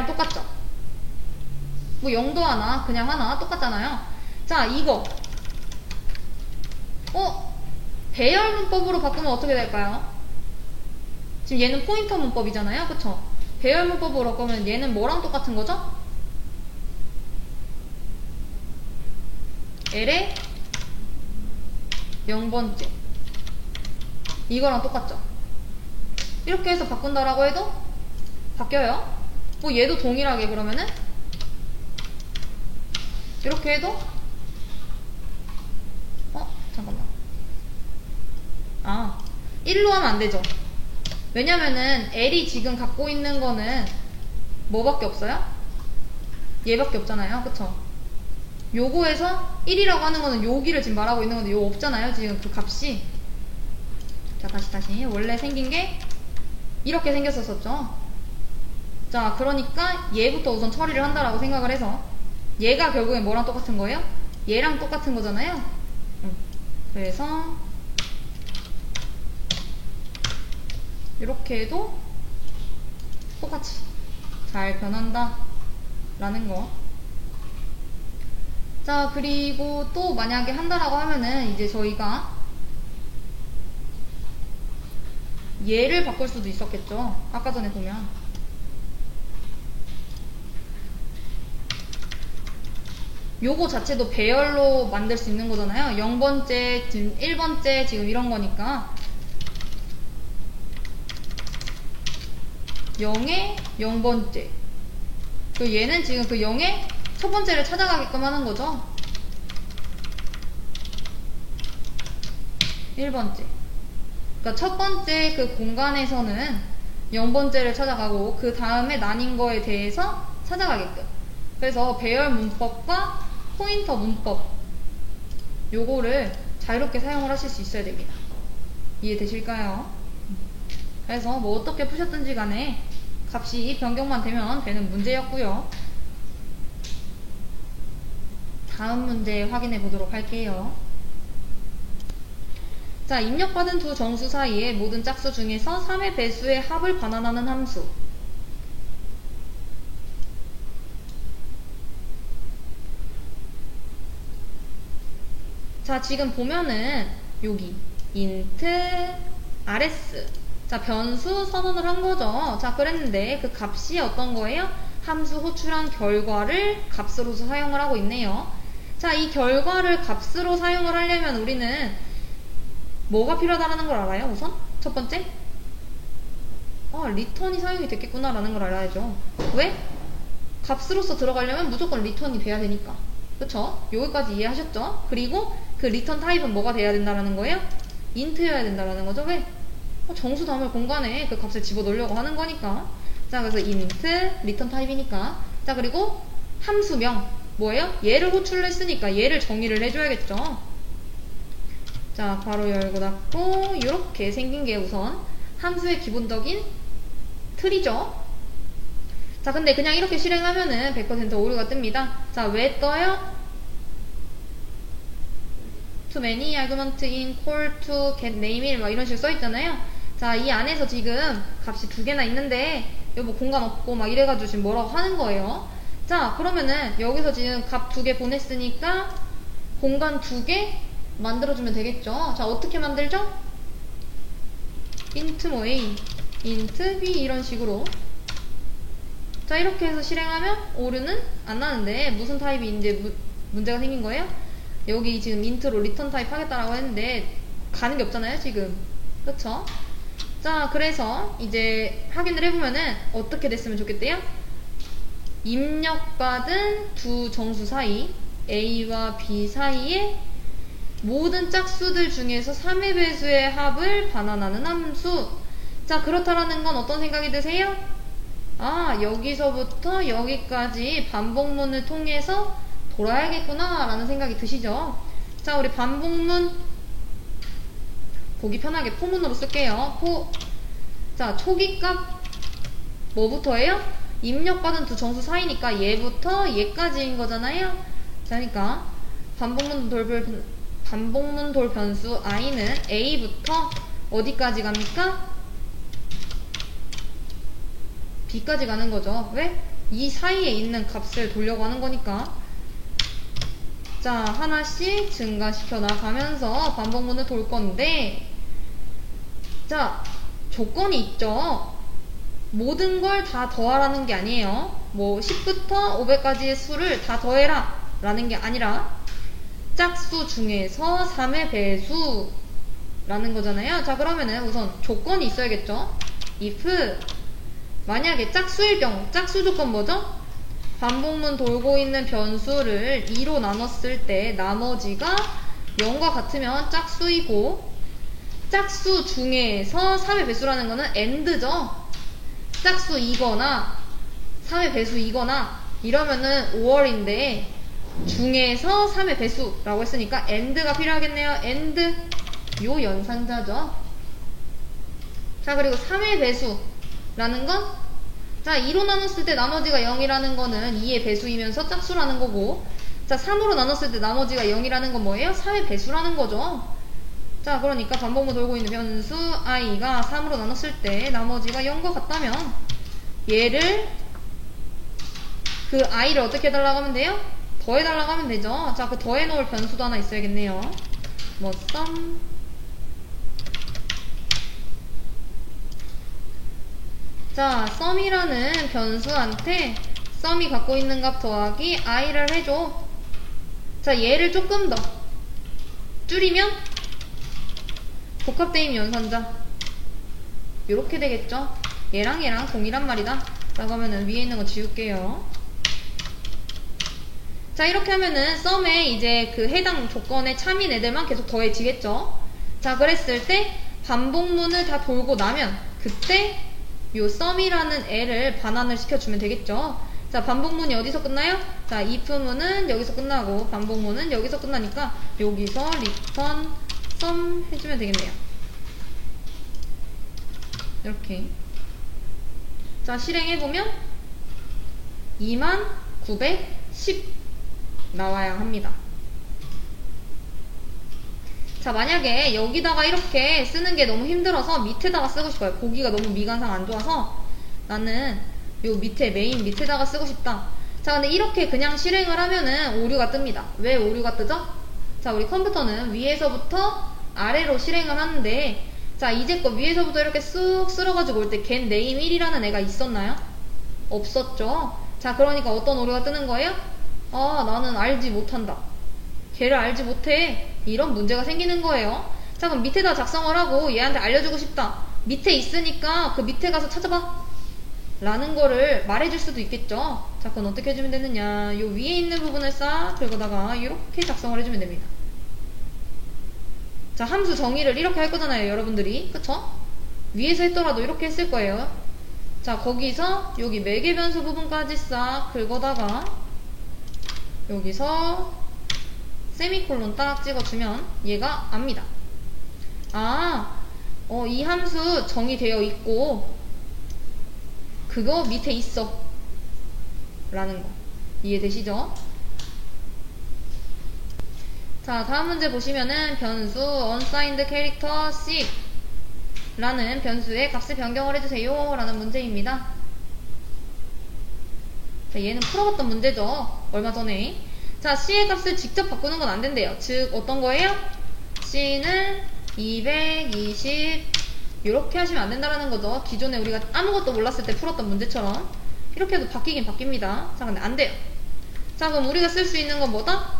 [SPEAKER 1] 똑같죠? 뭐 0도 하나, 그냥 하나 똑같잖아요. 자, 이거 배열 문법으로 바꾸면 어떻게 될까요? 지금 얘는 포인터 문법이잖아요. 그쵸? 배열 문법으로 바꾸면 얘는 뭐랑 똑같은 거죠? L의 0번째 이거랑 똑같죠? 이렇게 해서 바꾼다라고 해도 바뀌어요. 뭐 얘도 동일하게 그러면은 이렇게 해도 잠깐만 1로 하면 안 되죠. 왜냐면은 L이 지금 갖고 있는 거는 뭐밖에 없어요? 얘밖에 없잖아요. 그쵸? 요거에서 1이라고 하는 거는 여기를 지금 말하고 있는 건데 요거 없잖아요. 지금 그 값이. 자, 다시 원래 생긴 게 이렇게 생겼었죠. 자, 그러니까 얘부터 우선 처리를 한다라고 생각을 해서 얘가 결국엔 뭐랑 똑같은 거예요? 얘랑 똑같은 거잖아요. 그래서 이렇게 해도 똑같이 잘 변한다 라는 거. 자, 그리고 또 만약에 한다라고 하면은 이제 저희가 얘를 바꿀 수도 있었겠죠. 아까 전에 보면 요거 자체도 배열로 만들 수 있는 거잖아요. 0번째, 지금 1번째 지금 이런 거니까 0에 0번째. 그 얘는 지금 그 0에 첫 번째를 찾아가게끔 하는 거죠. 1번째. 그러니까 첫 번째 그 공간에서는 0번째를 찾아가고 그 다음에 나뉜 거에 대해서 찾아가게끔. 그래서 배열 문법과 포인터 문법 요거를 자유롭게 사용을 하실 수 있어야 됩니다. 이해되실까요? 그래서 뭐 어떻게 푸셨든지 간에 값이 변경만 되면 되는 문제였고요. 다음 문제 확인해 보도록 할게요. 자, 입력받은 두 정수 사이의 모든 짝수 중에서 3의 배수의 합을 반환하는 함수. 자, 지금 보면은 여기 int rs 자, 변수 선언을 한 거죠. 자, 그랬는데 그 값이 어떤 거예요? 함수 호출한 결과를 값으로서 사용을 하고 있네요. 자, 이 결과를 값으로 사용을 하려면 우리는 뭐가 필요하다는 걸 알아요? 우선 첫 번째 리턴이 사용이 됐겠구나 라는 걸 알아야죠. 왜? 값으로서 들어가려면 무조건 리턴이 돼야 되니까. 그쵸? 여기까지 이해하셨죠? 그리고 그 리턴 타입은 뭐가 돼야 된다는 거예요? int여야 된다는 거죠. 왜? 정수 담을 공간에 그 값을 집어넣으려고 하는 거니까. 자, 그래서 int 리턴 타입이니까. 자, 그리고 함수명 뭐예요? 얘를 호출을 했으니까 얘를 정의를 해줘야겠죠. 자, 괄호 열고 닫고 이렇게 생긴 게 우선 함수의 기본적인 틀이죠. 자, 근데 그냥 이렇게 실행하면은 100% 오류가 뜹니다. 자, 왜 떠요? to many argument in call to get name 막 이런 식으로 써있잖아요. 자, 이 안에서 지금 값이 두 개나 있는데 여보 공간 없고 막 이래가지고 지금 뭐라고 하는 거예요. 자, 그러면은 여기서 지금 값 두 개 보냈으니까 공간 두 개 만들어주면 되겠죠. 자, 어떻게 만들죠? int 뭐 a, int b 이런 식으로. 자, 이렇게 해서 실행하면 오류는 안 나는데 무슨 타입이 이제 문제가 생긴 거예요? 여기 지금 int로 리턴 타입 하겠다라고 했는데 가는 게 없잖아요, 지금. 그쵸? 자, 그래서 이제 확인을 해보면은 어떻게 됐으면 좋겠대요? 입력받은 두 정수 사이 a와 b 사이에 모든 짝수들 중에서 3의 배수의 합을 반환하는 함수. 자, 그렇다라는 건 어떤 생각이 드세요? 여기서부터 여기까지 반복문을 통해서 돌아야겠구나 라는 생각이 드시죠? 자, 우리 반복문 보기 편하게 포문으로 쓸게요. 자, 초기값 뭐부터예요? 입력받은 두 정수 사이니까 얘부터 얘까지인 거잖아요. 자, 그러니까 반복문 돌 변수 i는 a부터 어디까지 갑니까? b까지 가는 거죠. 왜? 이 사이에 있는 값을 돌려고 하는 거니까. 자, 하나씩 증가시켜 나가면서 반복문을 돌 건데, 자, 조건이 있죠. 모든 걸 다 더하라는 게 아니에요. 뭐 10부터 500까지의 수를 다 더해라 라는 게 아니라 짝수 중에서 3의 배수라는 거잖아요. 자, 그러면은 우선 조건이 있어야겠죠. if 만약에 짝수일 경우, 짝수 조건 뭐죠? 반복문 돌고 있는 변수를 2로 나눴을 때 나머지가 0과 같으면 짝수이고, 짝수 중에서 3의 배수라는 거는 and죠. 짝수이거나 3의 배수이거나 이러면은 5월인데 중에서 3의 배수라고 했으니까 and가 필요하겠네요. and 요 연산자죠. 자, 그리고 3의 배수라는 건, 자, 2로 나눴을 때 나머지가 0이라는 거는 2의 배수이면서 짝수라는 거고, 자, 3으로 나눴을 때 나머지가 0이라는 건 뭐예요? 3의 배수라는 거죠. 자, 그러니까 반복문 돌고 있는 변수 i가 3으로 나눴을 때 나머지가 0과 같다면 얘를 그 i를 어떻게 해달라고 하면 돼요? 더해달라고 하면 되죠. 자, 그 더해놓을 변수도 하나 있어야겠네요. 뭐 sum. 자, sum이라는 변수한테 sum이 갖고 있는 값 더하기 i를 해줘. 자, 얘를 조금 더 줄이면 복합대입 연산자 요렇게 되겠죠. 얘랑 얘랑 동일한 말이다 라고 하면은 위에 있는 거 지울게요. 자, 이렇게 하면은 썸에 이제 그 해당 조건에 참인 애들만 계속 더해지겠죠. 자, 그랬을 때 반복문을 다 돌고 나면 그때 요 썸이라는 애를 반환을 시켜주면 되겠죠. 자, 반복문이 어디서 끝나요? 자, if문은 여기서 끝나고 반복문은 여기서 끝나니까 여기서 return sum 해주면 되겠네요. 이렇게. 자, 실행해보면 2910 나와야 합니다. 자, 만약에 여기다가 이렇게 쓰는 게 너무 힘들어서 밑에다가 쓰고 싶어요. 보기가 너무 미관상 안 좋아서 나는 요 밑에 메인 밑에다가 쓰고 싶다. 자, 근데 이렇게 그냥 실행을 하면은 오류가 뜹니다. 왜 오류가 뜨죠? 자, 우리 컴퓨터는 위에서부터 아래로 실행을 하는데, 자, 이제껏 위에서부터 이렇게 쑥 쓸어가지고 올 때 get name 1이라는 애가 있었나요? 없었죠. 자, 그러니까 어떤 오류가 뜨는 거예요? 아, 나는 알지 못한다. 걔를 알지 못해. 이런 문제가 생기는 거예요. 자, 그럼 밑에다 작성을 하고 얘한테 알려주고 싶다. 밑에 있으니까 그 밑에 가서 찾아봐 라는 거를 말해줄 수도 있겠죠. 자, 그건 어떻게 해주면 되느냐. 요 위에 있는 부분을 싹 긁어다가 이렇게 작성을 해주면 됩니다. 자, 함수 정의를 이렇게 할 거잖아요, 여러분들이. 그쵸? 위에서 했더라도 이렇게 했을 거예요. 자, 거기서 여기 매개 변수 부분까지 싹 긁어다가 여기서 세미콜론 딱 찍어주면 얘가 압니다. 아, 이 함수 정의되어 있고 그거 밑에 있어 라는 거 이해되시죠? 자, 다음 문제 보시면은 변수 unsigned character C 라는 변수의 값을 변경을 해주세요 라는 문제입니다. 자, 얘는 풀어봤던 문제죠. 얼마 전에. 자, C의 값을 직접 바꾸는 건 안 된대요. 즉, 어떤 거예요? C는 220 이렇게 하시면 안 된다라는 거죠. 기존에 우리가 아무것도 몰랐을 때 풀었던 문제처럼 이렇게 해도 바뀌긴 바뀝니다. 자, 근데 안 돼요. 자, 그럼 우리가 쓸 수 있는 건 뭐다?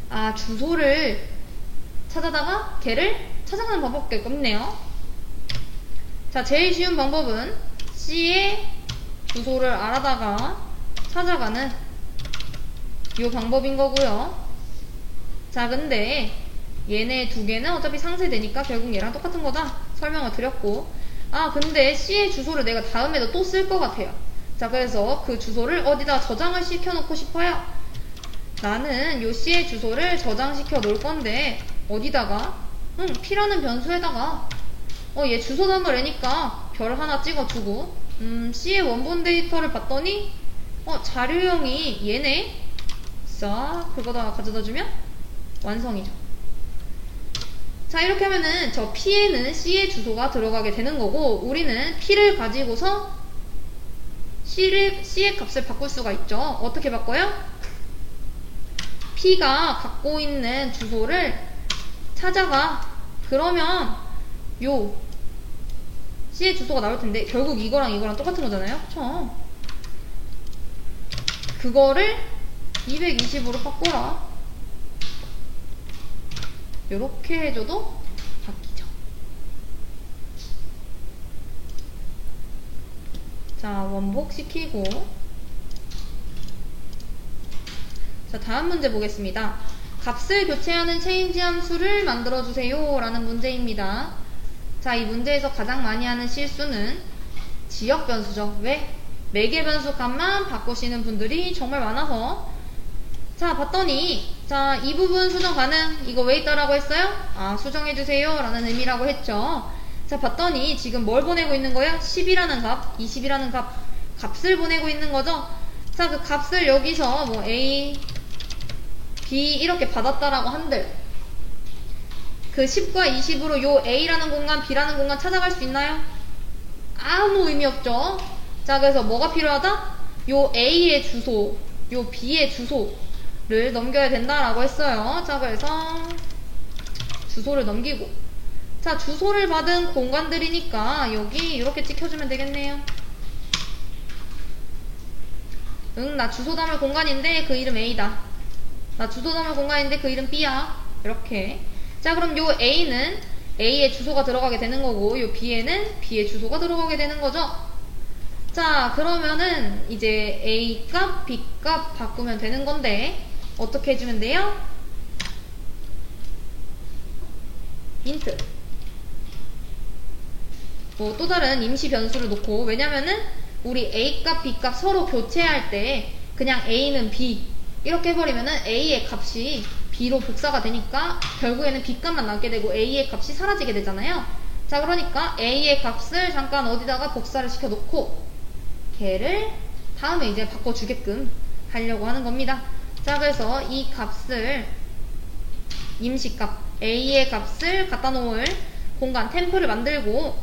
[SPEAKER 1] 아, 주소를 찾아다가 걔를 찾아가는 방법밖에 없네요. 자, 제일 쉬운 방법은 C의 주소를 알아다가 찾아가는 이 방법인 거고요. 자, 근데 얘네 두 개는 어차피 상쇄되니까 결국 얘랑 똑같은 거다 설명을 드렸고, 아, 근데 C의 주소를 내가 다음에도 또 쓸 것 같아요. 자, 그래서 그 주소를 어디다 저장을 시켜 놓고 싶어요. 나는 요 C의 주소를 저장시켜 놓을 건데 어디다가? P라는 변수에다가 얘 주소단을 애니까 별 하나 찍어주고 C의 원본 데이터를 봤더니 자료형이 얘네. 자, 그거다 가져다주면 완성이죠. 자, 이렇게 하면은 저 P에는 C의 주소가 들어가게 되는 거고, 우리는 P를 가지고서 C의 값을 바꿀 수가 있죠. 어떻게 바꿔요? P가 갖고 있는 주소를 찾아가. 그러면 요 C의 주소가 나올 텐데 결국 이거랑 이거랑 똑같은 거잖아요. 그쵸? 그거를 220으로 바꿔라. 요렇게 해줘도 바뀌죠. 자, 원복시키고. 자, 다음 문제 보겠습니다. 값을 교체하는 체인지 함수를 만들어주세요 라는 문제입니다. 자, 이 문제에서 가장 많이 하는 실수는 지역 변수죠. 왜? 매개 변수 값만 바꾸시는 분들이 정말 많아서. 자, 봤더니 자, 이 부분 수정 가능. 이거 왜 있다라고 했어요? 아, 수정해주세요 라는 의미라고 했죠. 자, 봤더니 지금 뭘 보내고 있는 거예요? 10이라는 값, 20이라는 값을 보내고 있는 거죠. 자, 그 값을 여기서 뭐 A, B 이렇게 받았다라고 한들 그 10과 20으로 요 A라는 공간, B라는 공간 찾아갈 수 있나요? 아무 의미 없죠. 자, 그래서 뭐가 필요하다? 요 A의 주소 요 B의 주소를 넘겨야 된다라고 했어요. 자, 그래서 주소를 넘기고, 자, 주소를 받은 공간들이니까 여기 이렇게 찍혀주면 되겠네요. 응, 나 주소 담을 공간인데 그 이름 A다. 나 주소 담을 공간인데 그 이름 B야. 이렇게. 자, 그럼 요 A는 A의 주소가 들어가게 되는 거고, 요 B에는 B의 주소가 들어가게 되는 거죠. 자, 그러면은 이제 A 값, B 값 바꾸면 되는 건데 어떻게 해주면 돼요? 인트. 뭐 또 다른 임시 변수를 놓고, 왜냐면은 우리 A 값, B 값 서로 교체할 때 그냥 A는 B 이렇게 해버리면은 A의 값이 B로 복사가 되니까 결국에는 B 값만 남게 되고 A의 값이 사라지게 되잖아요. 자, 그러니까 A의 값을 잠깐 어디다가 복사를 시켜 놓고 걔를 다음에 이제 바꿔주게끔 하려고 하는 겁니다. 자, 그래서 이 값을 임시값 A의 값을 갖다 놓을 공간 템플을 만들고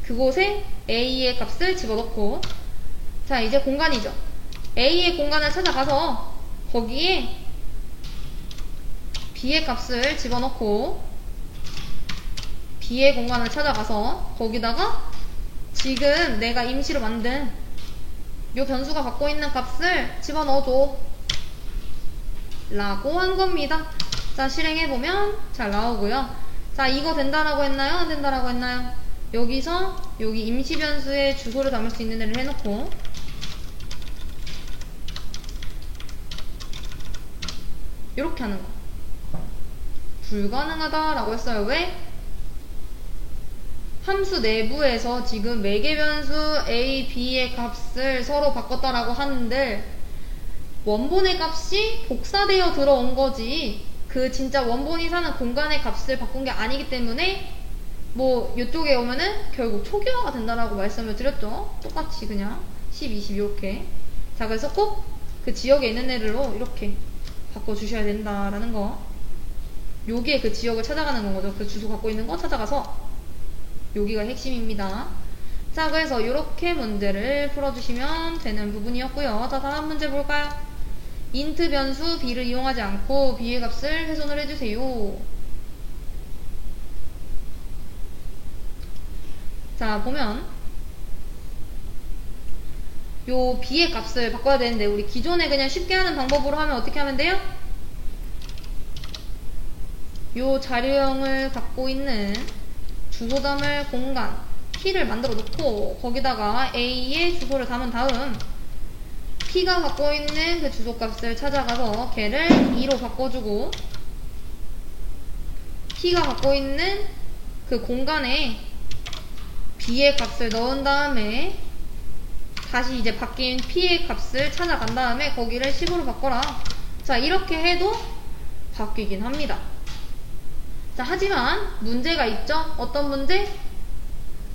[SPEAKER 1] 그곳에 A의 값을 집어넣고, 자, 이제 공간이죠. A의 공간을 찾아가서 거기에 B의 값을 집어넣고 B의 공간을 찾아가서 거기다가 지금 내가 임시로 만든 요 변수가 갖고 있는 값을 집어넣어줘 라고 한 겁니다. 자, 실행해보면 잘 나오고요. 자, 이거 된다라고 했나요? 안 된다라고 했나요? 여기서 여기 임시 변수에 주소를 담을 수 있는 애를 해놓고 이렇게 하는 거 불가능하다라고 했어요. 왜? 함수 내부에서 지금 매개 변수 A, B의 값을 서로 바꿨다라고 하는데 원본의 값이 복사되어 들어온 거지 그 진짜 원본이 사는 공간의 값을 바꾼 게 아니기 때문에 뭐 이쪽에 오면은 결국 초기화가 된다라고 말씀을 드렸죠. 똑같이 그냥 10, 20 이렇게. 자, 그래서 꼭 그 지역에 있는 애들로 이렇게 바꿔주셔야 된다라는 거. 여기에 그 지역을 찾아가는 건 거죠. 그 주소 갖고 있는 거 찾아가서 여기가 핵심입니다. 자, 그래서 이렇게 문제를 풀어주시면 되는 부분이었고요. 자, 다음 문제 볼까요? 인트 변수 b를 이용하지 않고 b의 값을 훼손을 해주세요. 자, 보면 요 b의 값을 바꿔야 되는데 우리 기존에 그냥 쉽게 하는 방법으로 하면 어떻게 하면 돼요? 요 자료형을 갖고 있는 주소 담을 공간 P를 만들어 놓고 거기다가 A의 주소를 담은 다음 P가 갖고 있는 그 주소 값을 찾아가서 걔를 2로 바꿔주고 P가 갖고 있는 그 공간에 B의 값을 넣은 다음에 다시 이제 바뀐 P의 값을 찾아간 다음에 거기를 10으로 바꿔라. 자, 이렇게 해도 바뀌긴 합니다. 자, 하지만 문제가 있죠? 어떤 문제?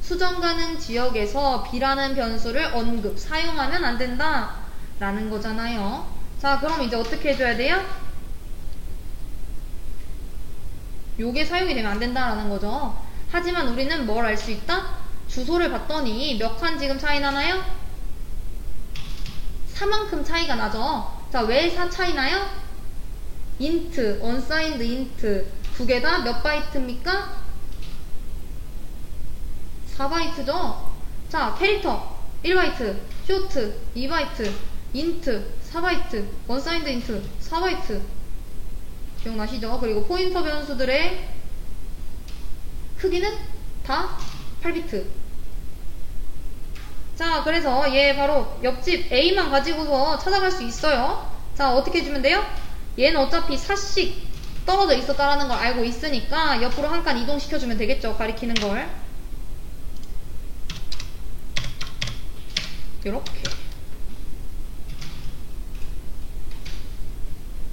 [SPEAKER 1] 수정 가능 지역에서 B라는 변수를 사용하면 안 된다 라는 거잖아요. 자, 그럼 이제 어떻게 해줘야 돼요? 요게 사용이 되면 안 된다라는 거죠. 하지만 우리는 뭘 알 수 있다? 주소를 봤더니 몇 칸 지금 차이 나나요? 4만큼 차이가 나죠. 자, 왜 4 차이 나요? int, unsigned int 두 개 다 몇 바이트입니까? 4바이트죠? 자, 캐릭터 1바이트, 쇼트 2바이트, int 4바이트, unsigned int 4바이트 기억나시죠? 그리고 포인터 변수들의 크기는 다 8비트. 자, 그래서 얘 바로 옆집 A만 가지고서 찾아갈 수 있어요. 자, 어떻게 해주면 돼요? 얘는 어차피 4씩 떨어져 있었다라는 걸 알고 있으니까 옆으로 한 칸 이동시켜주면 되겠죠. 가리키는 걸. 이렇게.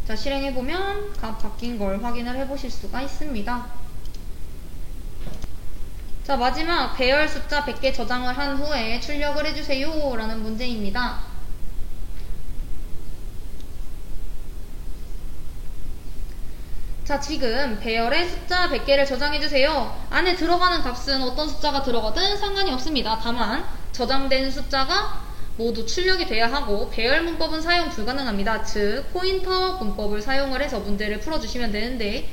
[SPEAKER 1] 자, 실행해보면 값 바뀐 걸 확인을 해보실 수가 있습니다. 자, 마지막 배열 숫자 100개 저장을 한 후에 출력을 해주세요 라는 문제입니다. 자, 지금 배열에 숫자 100개를 저장해주세요. 안에 들어가는 값은 어떤 숫자가 들어가든 상관이 없습니다. 다만 저장된 숫자가 모두 출력이 돼야 하고 배열 문법은 사용 불가능합니다. 즉 포인터 문법을 사용을 해서 문제를 풀어주시면 되는데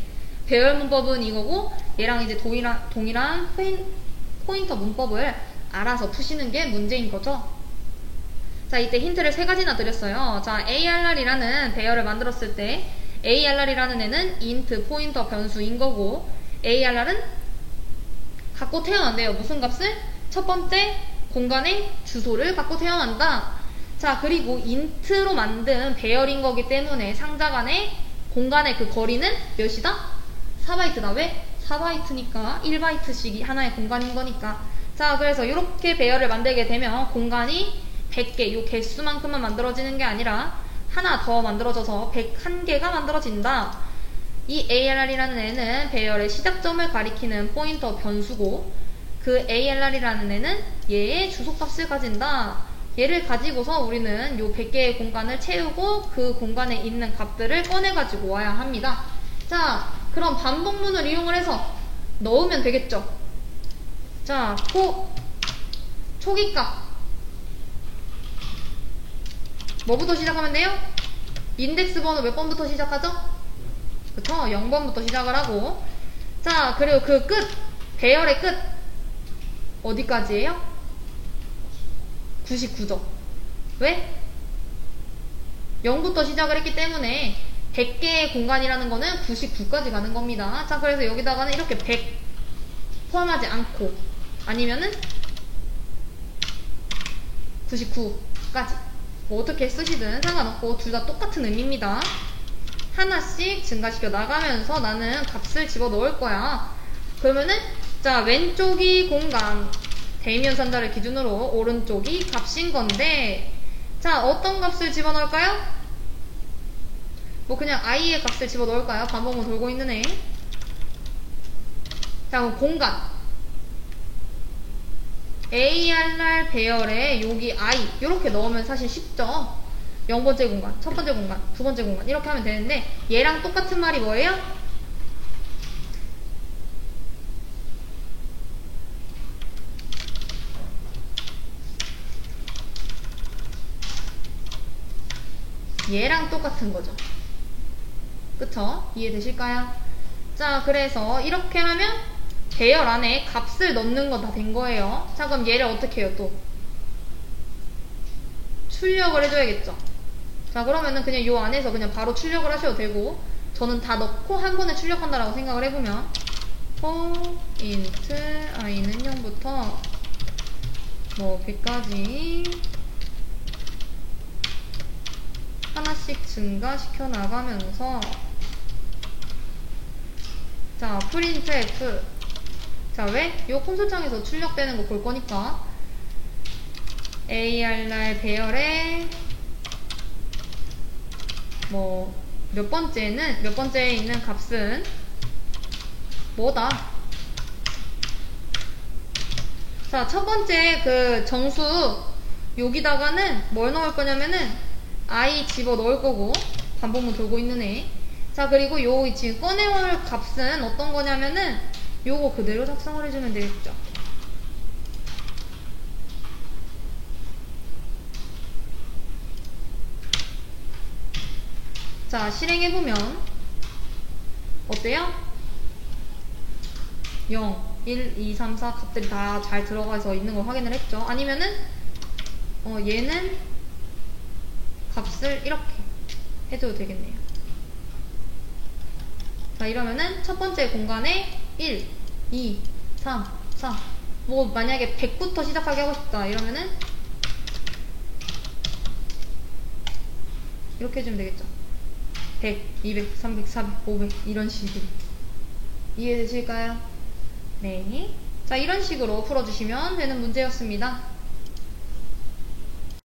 [SPEAKER 1] 배열 문법은 이거고 얘랑 이제 동일한 포인터 문법을 알아서 푸시는 게 문제인 거죠. 자, 이때 힌트를 3가지나 드렸어요. 자, ARR이라는 배열을 만들었을 때 ARR이라는 애는 int 포인터 변수인 거고 ARR은 갖고 태어난대요. 무슨 값을? 첫 번째 공간의 주소를 갖고 태어난다. 자, 그리고 int로 만든 배열인 거기 때문에 상자 간의 공간의 그 거리는 몇이다? 4바이트다. 왜? 4바이트니까 1바이트씩이 하나의 공간인 거니까. 자, 그래서 이렇게 배열을 만들게 되면 공간이 100개, 요 개수만큼만 만들어지는 게 아니라 하나 더 만들어져서 101개가 만들어진다. 이 ARR이라는 애는 배열의 시작점을 가리키는 포인터 변수고 그 ARR이라는 애는 얘의 주소값을 가진다. 얘를 가지고서 우리는 요 100개의 공간을 채우고 그 공간에 있는 값들을 꺼내가지고 와야 합니다. 자, 그럼 반복문을 이용을 해서 넣으면 되겠죠. 자, 초기값 뭐부터 시작하면 돼요? 인덱스 번호 몇 번부터 시작하죠? 그쵸? 0번부터 시작을 하고 자, 그리고 그 끝, 배열의 끝 어디까지예요? 99죠. 왜? 0부터 시작을 했기 때문에 100개의 공간이라는 거는 99까지 가는 겁니다. 자, 그래서 여기다가는 이렇게 100 포함하지 않고 아니면은 99까지 뭐 어떻게 쓰시든 상관없고 둘 다 똑같은 의미입니다. 하나씩 증가시켜 나가면서 나는 값을 집어넣을 거야. 그러면은 자, 왼쪽이 공간 대면 산자를 기준으로 오른쪽이 값인 건데 자, 어떤 값을 집어넣을까요? 뭐 그냥 i의 값을 집어넣을까요? 반복문 돌고 있는 애. 자, 그럼 공간 ARR 배열에 여기 i 이렇게 넣으면 사실 쉽죠. 0번째 공간, 첫 번째 공간, 두 번째 공간 이렇게 하면 되는데 얘랑 똑같은 말이 뭐예요? 얘랑 똑같은 거죠. 그쵸? 이해되실까요? 자, 그래서 이렇게 하면 배열 안에 값을 넣는 건 다 된 거예요. 자, 그럼 얘를 어떻게 해요? 또 출력을 해줘야겠죠. 자, 그러면은 그냥 요 안에서 그냥 바로 출력을 하셔도 되고 저는 다 넣고 한 번에 출력한다라고 생각을 해보면 int i는 0부터 뭐 100까지 하나씩 증가시켜 나가면서 자, printf 자, 왜? 요 콘솔창에서 출력되는 거 볼 거니까 ARR 배열에 뭐 몇 번째에 있는 값은 뭐다? 자, 첫 번째 그 정수 여기다가는 뭘 넣을 거냐면은 i 집어 넣을 거고 반복문 돌고 있는 애. 자, 그리고 요 지금 꺼내올 값은 어떤 거냐면은 요거 그대로 작성을 해주면 되겠죠. 자, 실행해보면 어때요? 0, 1, 2, 3, 4 값들이 다 잘 들어가서 있는 걸 확인을 했죠. 아니면은 얘는 값을 이렇게 해줘도 되겠네요. 자, 이러면은 첫 번째 공간에 1, 2, 3, 4 뭐 만약에 100부터 시작하게 하고 싶다 이러면은 이렇게 해주면 되겠죠. 100, 200, 300, 400, 500 이런 식으로 이해되실까요? 네. 자, 이런 식으로 풀어주시면 되는 문제였습니다.